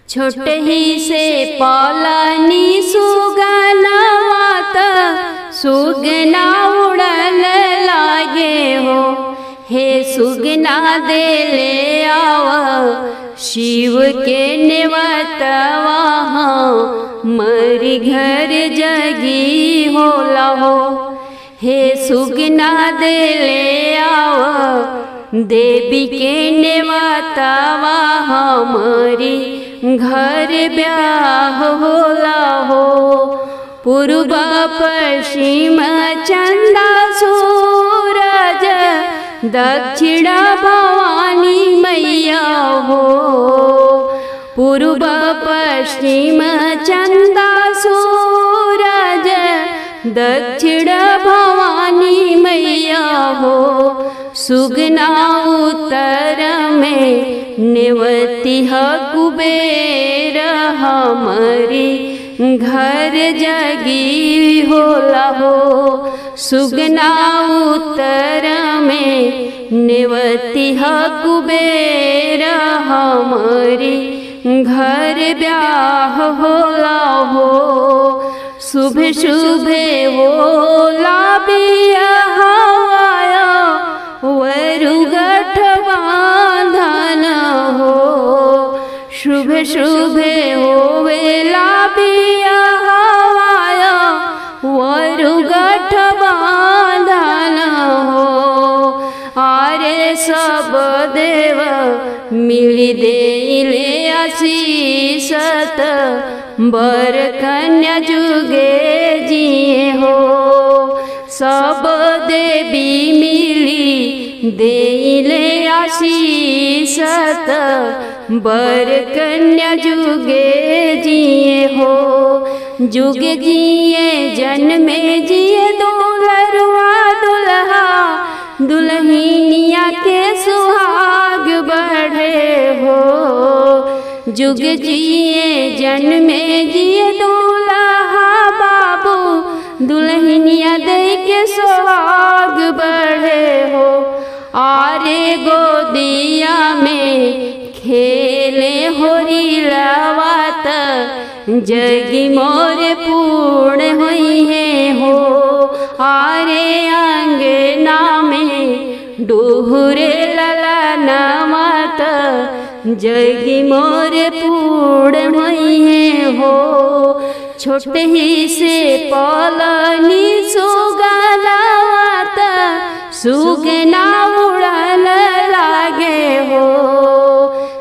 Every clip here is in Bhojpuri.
छोटे ही से पालनी सुगनावात सुगना उड़ल लागे हो। हे सुगना दे ले आवा शिव के नेवतवा मरी घर जगी होला हो। हे सुगना दे ले आवा देवी के नेवतवा हमारी घर ब्याह होला हो। पूर्व पश्चिम चंदा सूरज दक्षिण भवानी मैया हो। पूर्व पश्चिम चंदा सूरज दक्षिण भवानी मैया हो। सुगना उत्तर में नेवती कुबेर हमारी घर जगी होला हो। सुगना उत्तर में नेवती कुबेर हमारी घर ब्याह होला हो। शुभ शुभ होला बियाह वरु गठबंधन हो। शुभ शुभ होवेला बियाह वरु गठबंधन हो। आरे सब देव मिली देले आशीषत बर कन्या जुगे जिए हो। सब देवी मिली देले आशीषत बर कन्या जुगे जिए हो। जुगे जिए जन्मे जिए दुलरुआ दुल्हा दुल्हनिया के सुहाग बढ़े हो। जुग जिए जन्मे जिए दुल्हा बाबू दुल्हनिया दे के सुहाग बढ़े हो। आरे गोदिया में खेले होरी लवात जगी मोर पूर्ण हुई है हो। आरे अंगना में डोहरे लला नवात जगी मोर पूर्ण हुई है हो। छोटे ही से पालनी सुगनावात सुगना उड़ल लागे हो।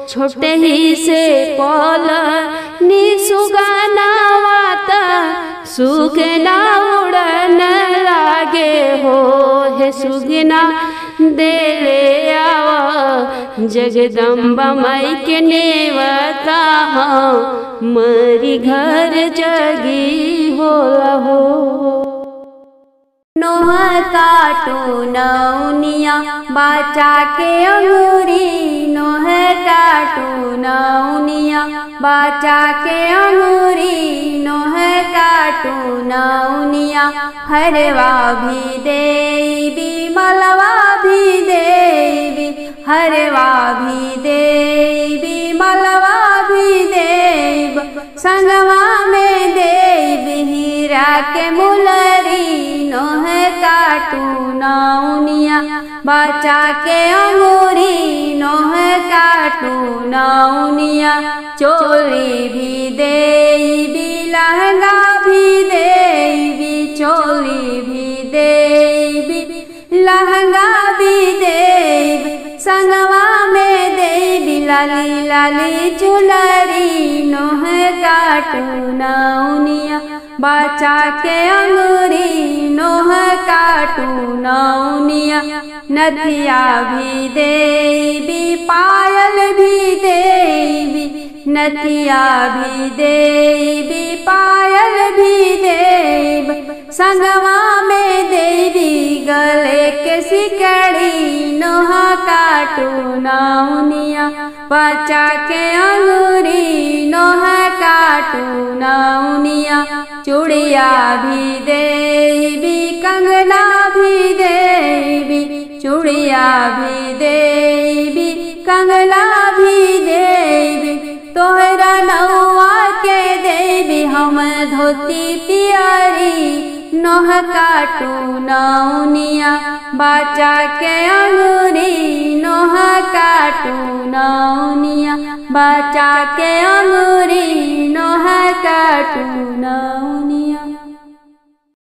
छोटे ही से पालनी सुगनावात सुगना उड़न लागे हो। हे सुगना दे ले आवा जगदम्बा माई के नेवता मरी घर जगी होला हो। नोह काटू नौनिया बाचा के अंगूरी। नोह काटू नौनिया बाचा के अंगूरी। नोह काटू नौनिया हरवा भी देवी मलवा भी देवी। हरवा भी देवी मलवा भी देव संगवा में देवी हीरा के मुलरी। नोह काटू नौनिया बचा के अंगूरी। नोह काटू नौनिया चोली भी देवी लहंगा भी देवी। चोली भी देवी लहंगा भी देवी संगवा में देवी लाली लाली चुलरी। नोह काटू नौनिया बचा के अंगूरी। नोह काटू नौनिया नथिया भी देवी पायल भी देवी। नथिया भी देवी पायल भी देवी संगवा में देवी गले के सिकड़ी। नोह काटू नौनिया बचा के अंगूरी। नोह काटू नौनिया चूड़िया भी देवी कंगना भी देवी। चूड़िया भी देवी कंगना भी देवी तोहरा नौ धोती पियरी नोह काटू नौनिया बचा के अंगूरी नोह काटू नौनिया बचा के अंगूरी नोह काटू नौनिया।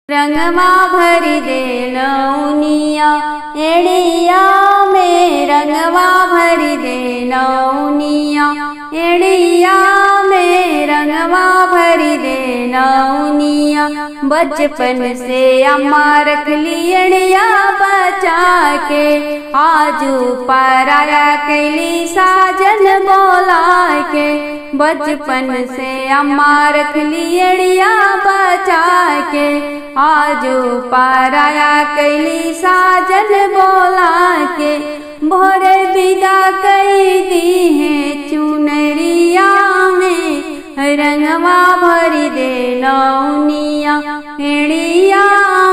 रंगवा भरी दे नौनिया एड़िया में रंगवा भरी दे नौनिया एड़िया में रंगवा भरी दे नौनिया। बचपन से अम्मा रख ली एड़िया बचा के आजू पराया कैली साजन बोला के। बचपन से अम्मा रख ली एड़िया बचा के आजू पराया कैली साजन बोला के। भोरे विदा कई दी है चुनरिया में रंगवा भरी दे नौनिया एड़िया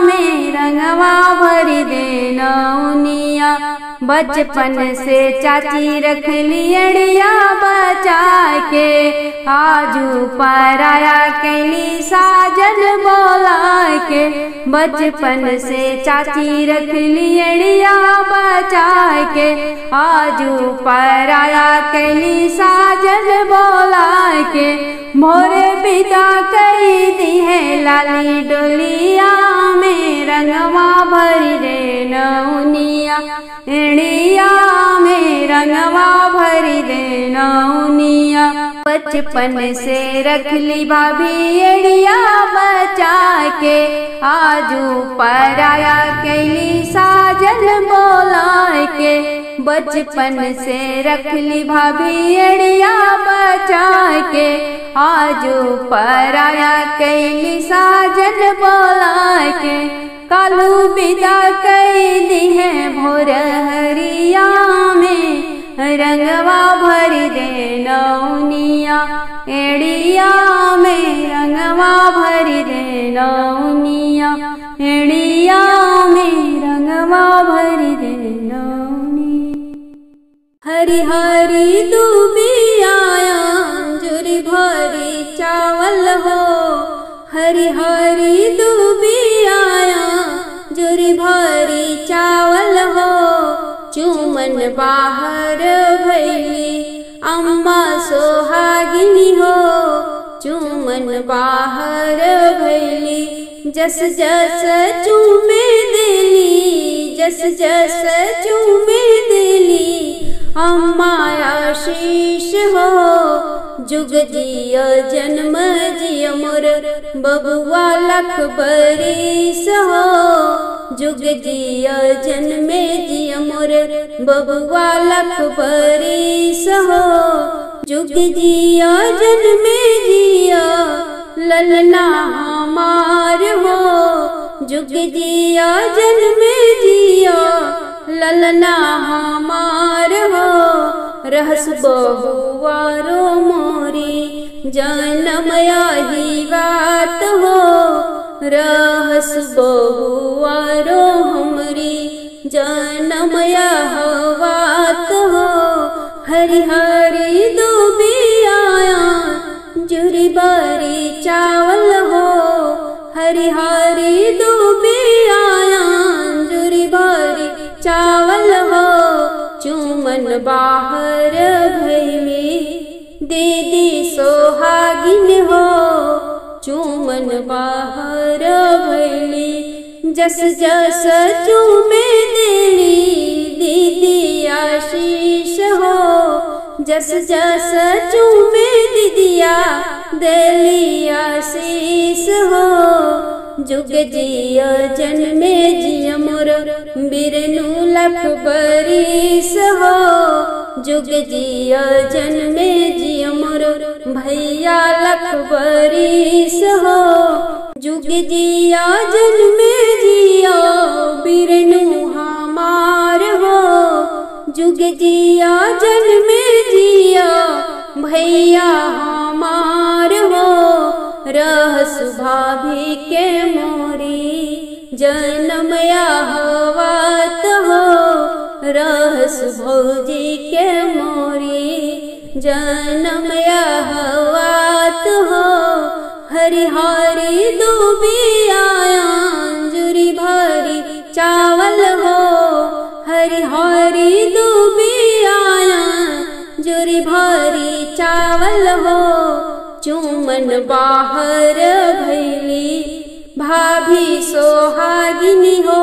में रंगवा भरी दे नौनिया। बचपन से चाची रख ली एड़िया बचा के आजू पराया कैली साजन बोला के। बचपन से चाची रख ली एड़िया बचा के आजू पराया कैली साजन बोला के। मोरे पिता कई दी है लाली डोलिया में रंगवा भरी दे नौनिया एड़िया में रंगवा भरी दे नौनिया। बचपन से रख ली भाभी एड़िया बचा के आजू पराया कैली साजन बोला के। बचपन से रख ली भाभी एड़िया बचा के आजू पराया कैली साजन बोला के। कालू विदा कई दी है भोर हरिया में रंगवा भरी दे नौनिया एड़िया में रंगवा भरी दे नौनिया एड़िया में रंगवा भरी दे नौनिया। हरी हरी दूबिया अंजुरी भरी चावल हो हरी हरी दूबिया अंजुरी भरी चावल हो। चूमन बाहर भैली अम्मा सोहागिनी हो चूमन बाहर भैली। जस जस चूमे दिली जस जस चूमे दिली अम्मा आशीष हो। जुग जिया जन्म जिया मोर बबुआ लख बरिस हो। जुग जिया जन्मे जिया मोर बबुआ लख बरिस हो। जुग जिया जन्मे जिया ललना हमार हो। जुग जिया जन्मे जिया ललना हमार हो। रहस बहुआरो मोरी जन्म आही बात हो। रहस बहुआरो हमरी जन्म बात हो। हरी हरी दूबिया जुरी बारी चावल हो। हरी हरी दूबिया जुरी बारी चावल हो। चूमन बाहर भैली दीदी सोहागिन हो। चूमन बाहर भैली जस जस चूमे दिली दीदी आशीष हो। जस जस चूमे दीदिया दिली आशीष हो। जुग जिया जन्मे जिया मोर बिरनु लख बरिस हो। जुग जिया जन्मे जिया मोर भैया लख बरिस हो। जुग जिया जन्मे जिया बिरनु हमार हो। जुग जिया जन्मे जिया भैया हमार हो। रहस भाभी के मोरी जन्म आहवात हो। रहस भौजी के मोरी जन्म आहवात हो। हरि हरि दुबियाया अंजुरी भरी चावल हो। हरी हरी दुबियाया अंजुरी भरी चावल हो। चुमन बाहर भैली भाभी सोहागिनी हो।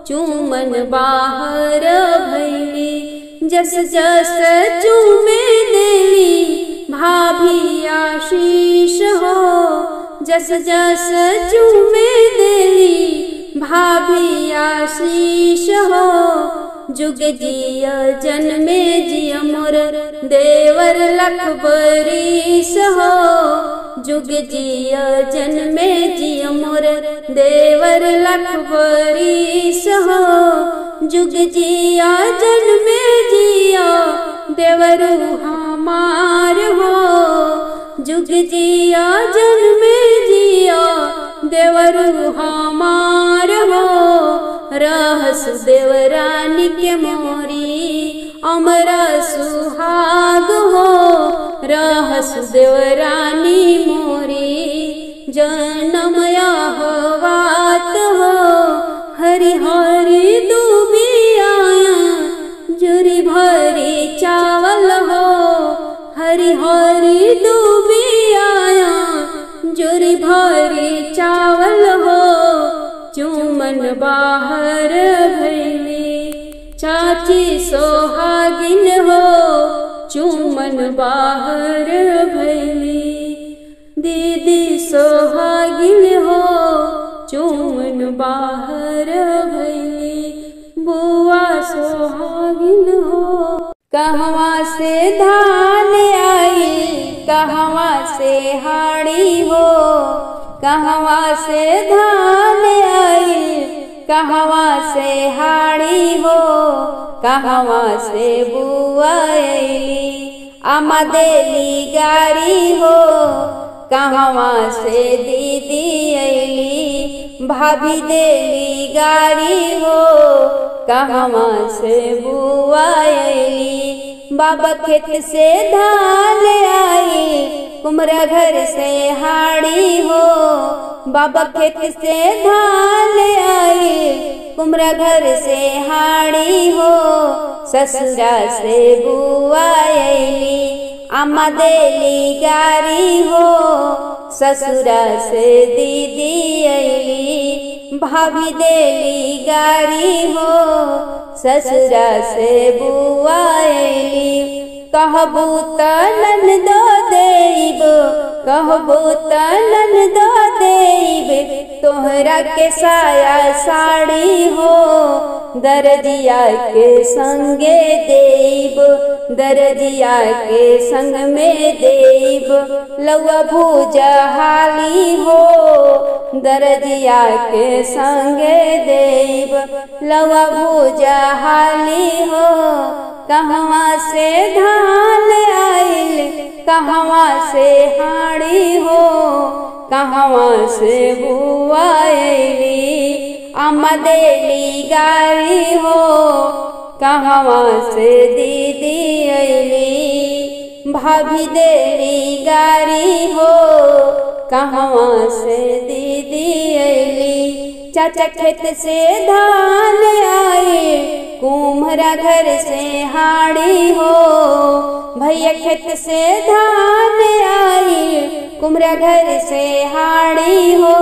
चुमन बाहर भैली जस जस चूमे देली भाभी आशीष हो। जस जस चूमे देली भाभी आशीष हो। जुग जिया जन्मे जिया मोर देवर लख बरिस हो। जुग जिया जन्मे जिया मोर देवर लख बरिस हो। जुग जिया जन्मे जिया देवर हमार हो। जुग जिया जन्मे जिया देवर हमार हो। रहस देवरानी के मोरी अमरा सुहाग हो। रहस देवरानी मोरी जनमया हवात हो। हरी हरी दुबियाया जुरी भरी चावल हो। हरी हरी दुबियाया जुरी भरी चावल हो। चुमन बाहर भैली चाची सोहागिन हो। चुमन बाहर भैली दीदी सोहागिन हो। चुमन बाहर भैली बुआ सोहागिन हो। कहवा से धान आई कहवा से हाड़ी हो। कहवा से धान आई कहवा से हाड़ी हो। कहवा से बुआ अइली आमा देली गारी हो। कहवा से दीदी अइली भाभी देली गारी हो। कहवा से बुआ अइली बाबा खेत से धान आई कुमरा घर से हाड़ी हो। बाबा खेत से धान आई कुमरा घर से हाड़ी हो। ससुरा से बुआ अइली आमा देली गारी हो। ससुरा से दीदी अइली भाभी देली गारी हो। ससुरा से बुआ अइली कहबू त ननद देब। कहबू त ननद देब तोहरा के साया साड़ी हो। दरजिया के संगे देब। दरजिया के संग में देब लौआ भूजा हाली हो। दरजिया के संगे देब लौआ भूजा हाली हो। कहवा से धान आइल कहवा से हाड़ी हो। कहवा से बुआ अइली आमा देली गारी हो। कहवा से दीदी अइली भाभी देली गारी हो। कहवा से दीदी अइली चाचा खेत से धान आए कुम्हरा घर से हाड़ी हो। भैया खेत से धान आई कुम्हरा घर से हाड़ी हो।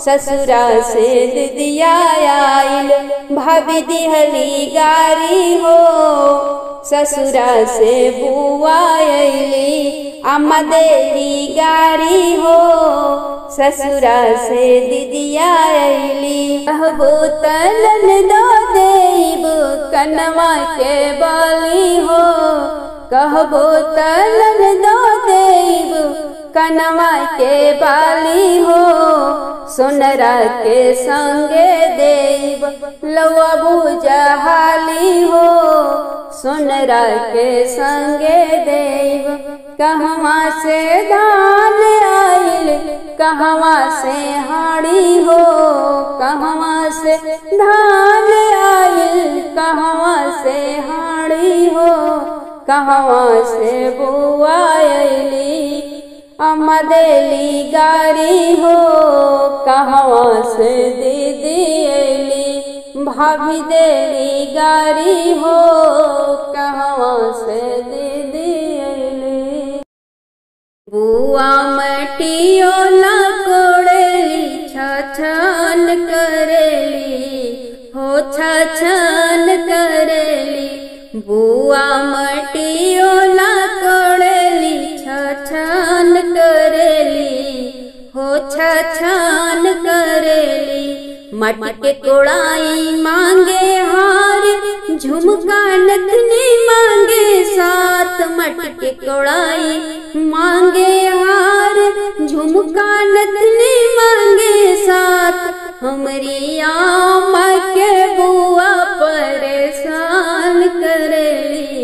ससुरा से दीदिया आइल भाभी दिहली गारी हो। ससुरा से बुआ अइली आमा देली गारी हो। ससुरा से दीदिया अइली कहबू त ननद देब कनवा के बाली हो। कहबू त ननद देब कनवा के बाली हो। सोनरा के संगे देब लौआ भूजा हाली हो। सोनरा के संगे देब कहवा से धान आइल कहवा से हाड़ी हो। कहवा से धान आइल कहवा से हाड़ी हो। कहवा से बुआ अइली आमा अम्मा देली गारी हो, कहवा से दीदी अली। भाभी देली गारी हो, कहवा से दीदी अली। बुआ मटियो ला कोड़ेली, छछन करेली हो छछन करेली। बुआ मटियो ला कोड़ेली, छछन करेली हो छछन करेली। मटके कोड़ाई मांगे हार, झुमका नथनी मांगे साथ। मटके कोड़ाई मांगे हार, झुमका नथनी मांगे साथ। हमरी आमा के बुआ परेशान करेली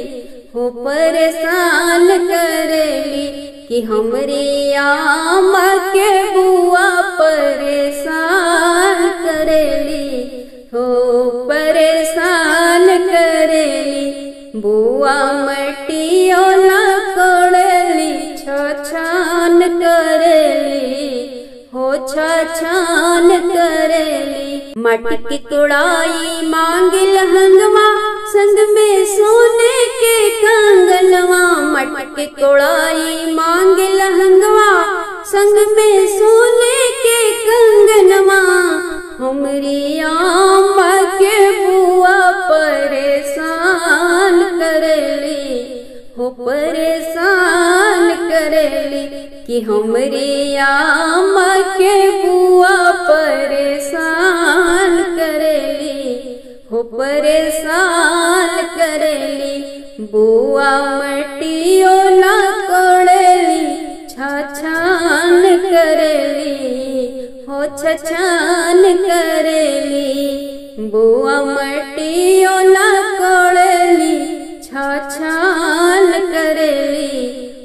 हो परेशान करेली। कि हमरी आमा के बुआ परेशान करेली हो परेशान करेली। बुआ मटियो ला कोड़ेली, छछन करेली हो छछन करेली। मटकी कोड़ाई मांगे लहंगवा, संग में सोने के कंगनवा। मटकी कोड़ाई मांगे लहंगवा, संग में सोने के कंगनवा। हमरी आमा के बुआ परेशान करेली हो परेशान करेली। कि हमरी आमा के बुआ परेशान करेली हो परेशान करेली। बुआ मटियो ला कोड़ेली, छछन करेली हो छछन करेली। बुआ मटियो ला कोड़ेली, छछन करेली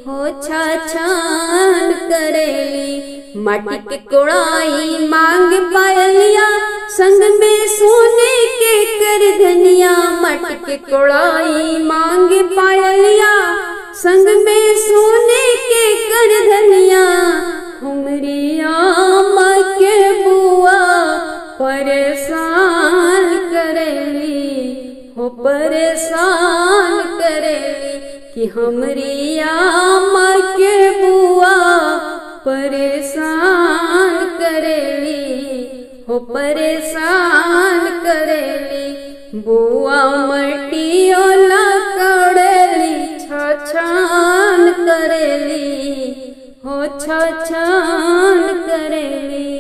हो छछन करेली। मटके कोड़ाई मांग पायलिया, संग में सोने के करधनिया। मटके कोड़ाई मांग पायलिया, संग में सोने के करधनिया। हमरी आमा के बुआ परेशान करेली हो परेशान करेली। कि हमरी आमा के बुआ परेशान करेली हो परेशान करेली। बुआ मटियो ला कोड़ेली, छछन करेली हो छछन करेली।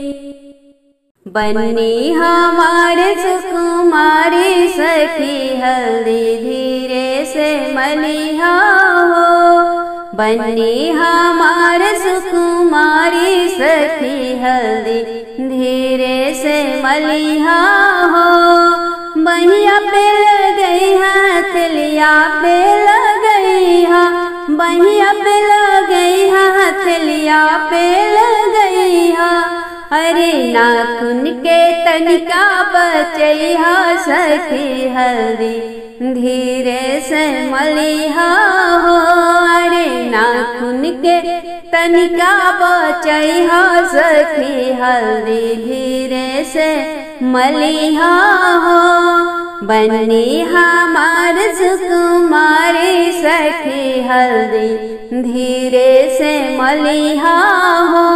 बन्नी हमारे सुकुमारी सखी, हल्दी धीरे से मलिहा हो। बन्नी हमारे सुकुमारी सखी, हल्दी धीरे से मलिहा हो। बहिया पे लगई हथलिया पे लगई हा, बहिया पे लगई हथलिया पे लगई हा। अरे नाखून के तनिका बचैहा सखी, हल्दी धीरे से मलिहा हो। अरे नाखून के तनिका बचैहा सखी, हल्दी धीरे से मलिहा हो। बन्नी हमार सुकुमारी सखी, हल्दी धीरे से मलिहा हो।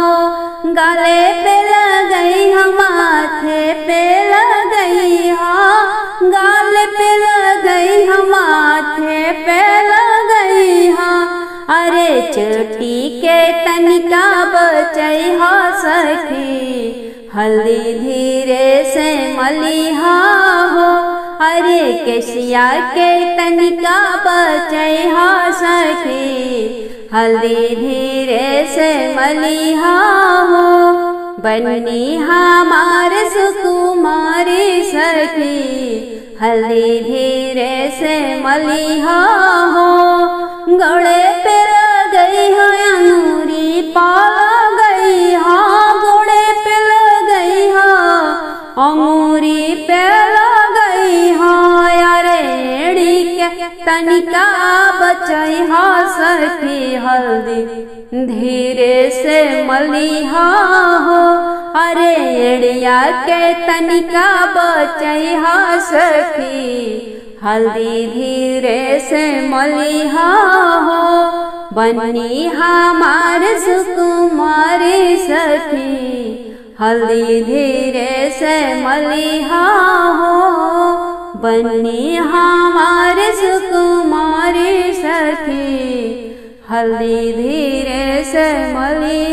गाले पे लगई हा, माथे पे लगई हा। गाले पे लगई हा, माथे पे लगई हा। अरे चोटी के तनिका बचैहा सखी, हल्दी धीरे से मलिहा हो। अरे केसिया के तनिका बचैहा सखी, हल्दी धीरे से मलिहा हो। बन्नी हमारे सुकुमारी सखी, हल्दी धीरे से मलिहा हो। गले पे लगई हा अंगूरी पाला गई हा, गोड़े पे लगई हा अंगूरी पे लगई हा। यारे एड़ी के तनिका बचई हा सखी हल्दी धीरे से मलिहा हो। अरे एड़िया के तनिका बचैहा सखी हल्दी धीरे से मलिहा हो। बनी हमार सुकुमारी सखी हल्दी धीरे से मलिहा हो। बनी हमार सुकुमारी सखी हल्दी धीरे से मलिहा।